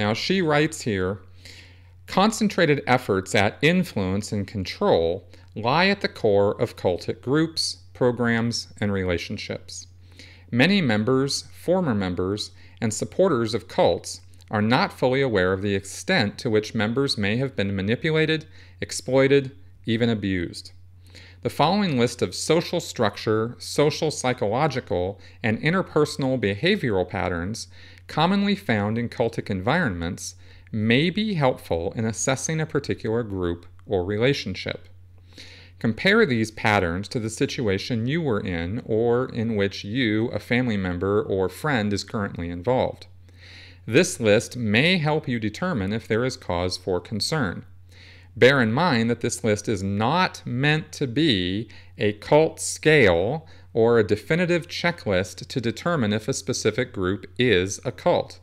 Now, she writes here, concentrated efforts at influence and control lie at the core of cultic groups, programs, and relationships. Many members, former members, and supporters of cults are not fully aware of the extent to which members may have been manipulated, exploited, even abused. The following list of social structure, social psychological, and interpersonal behavioral patterns commonly found in cultic environments may be helpful in assessing a particular group or relationship. Compare these patterns to the situation you were in or in which you, a family member, or friend is currently involved. This list may help you determine if there is cause for concern. Bear in mind that this list is not meant to be a cult scale or a definitive checklist to determine if a specific group is a cult.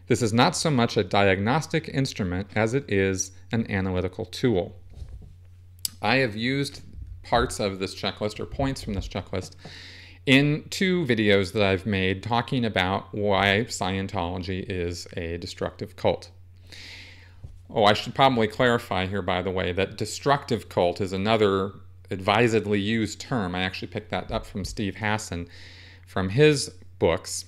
This is not so much a diagnostic instrument as it is an analytical tool. I have used parts of this checklist or points from this checklist in 2 videos that I've made talking about why Scientology is a destructive cult. Oh, I should probably clarify here, by the way, that destructive cult is another advisedly used term. I actually picked that up from Steve Hassan from his books,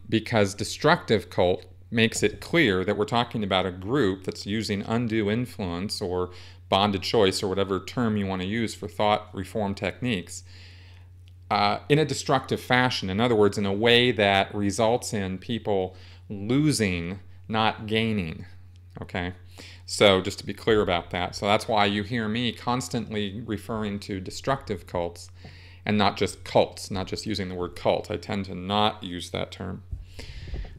because destructive cult makes it clear that we're talking about a group that's using undue influence or bonded choice or whatever term you want to use for thought reform techniques in a destructive fashion. In other words, in a way that results in people losing, not gaining. Okay, so just to be clear about that. So that's why you hear me constantly referring to destructive cults and not just cults, not just using the word cult. I tend to not use that term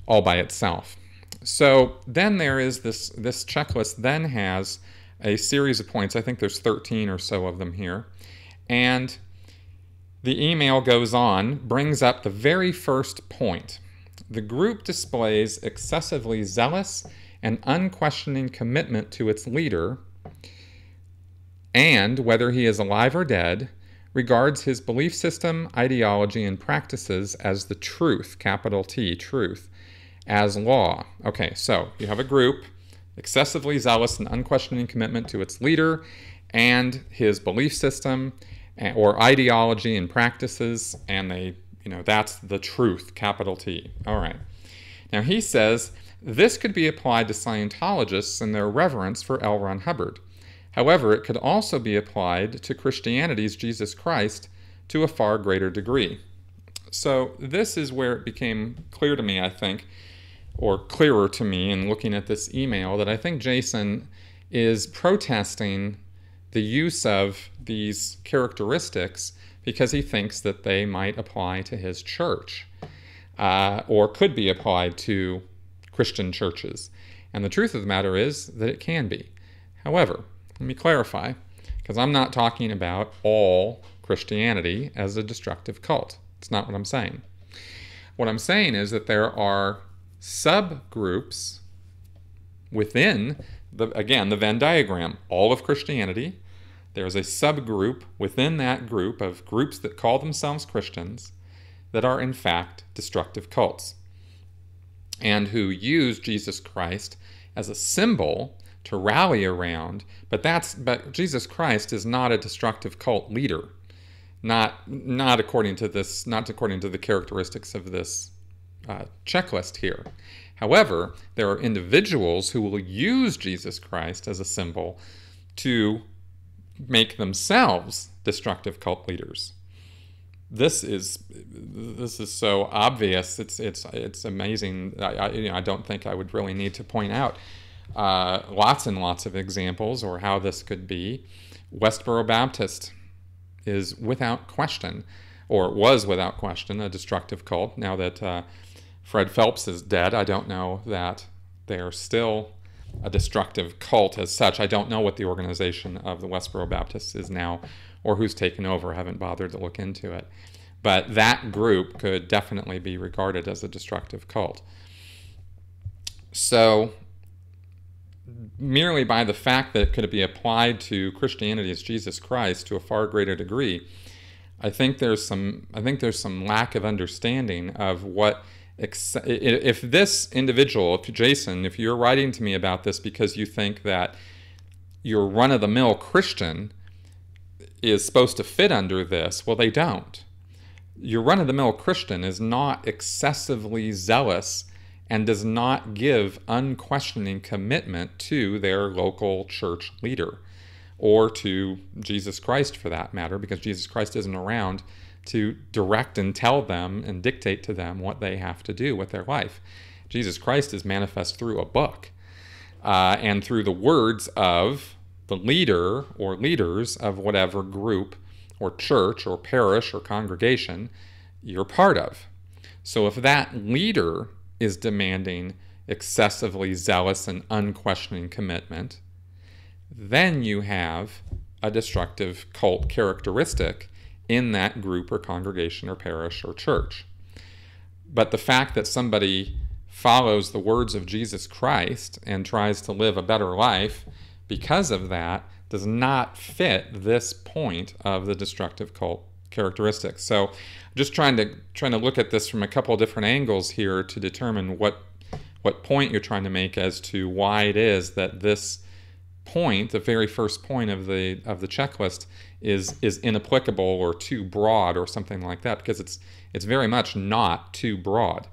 all by itself. So then there is this checklist then has a series of points. I think there's 13 or so of them here. And the email goes on, brings up the very first point. The group displays excessively zealous and unquestioning commitment to its leader, and, whether he is alive or dead, regards his belief system, ideology, and practices as the truth, capital T, truth, as law. Okay, so you have a group, excessively zealous and unquestioning commitment to its leader and his belief system or ideology and practices, and that's the truth, capital T. All right. Now he says, this could be applied to Scientologists and their reverence for L. Ron Hubbard. However, it could also be applied to Christianity's Jesus Christ to a far greater degree. So this is where it became clear to me, I think, or clearer to me in looking at this email, that I think Jason is protesting the use of these characteristics because he thinks that they might apply to his church or could be applied to Christian churches. And the truth of the matter is that it can be. However, let me clarify, because I'm not talking about all Christianity as a destructive cult. It's not what I'm saying. What I'm saying is that there are subgroups within, the Venn diagram, all of Christianity. There's a subgroup within that group of groups that call themselves Christians that are in fact destructive cults, and who use Jesus Christ as a symbol to rally around, but Jesus Christ is not a destructive cult leader, not according to this, not according to the characteristics of this checklist here. However, there are individuals who will use Jesus Christ as a symbol to make themselves destructive cult leaders. This is so obvious. It's amazing. I don't think I would really need to point out lots and lots of examples or how this could be. Westboro Baptist is without question, or was without question, a destructive cult. Now that Fred Phelps is dead, I don't know that they're still a destructive cult as such. I don't know what the organization of the Westboro Baptists is now, or who's taken over. I haven't bothered to look into it. But that group could definitely be regarded as a destructive cult. So merely by the fact that it could be applied to Christianity as Jesus Christ to a far greater degree, I think there's some lack of understanding of what If this individual, if Jason, if you're writing to me about this because you think that your run-of-the-mill Christian is supposed to fit under this, well, they don't. Your run-of-the-mill Christian is not excessively zealous and does not give unquestioning commitment to their local church leader, or to Jesus Christ for that matter, because Jesus Christ isn't around to direct and tell them and dictate to them what they have to do with their life. Jesus Christ is manifest through a book and through the words of the leader or leaders of whatever group or church or parish or congregation you're part of. So if that leader is demanding excessively zealous and unquestioning commitment, then you have a destructive cult characteristic in that group or congregation or parish or church. But the fact that somebody follows the words of Jesus Christ and tries to live a better life because of that does not fit this point of the destructive cult characteristics. So I'm just trying to look at this from a couple of different angles here to determine what point you're trying to make as to why it is that this point, the very first point of the checklist, is inapplicable or too broad or something like that, because it's very much not too broad.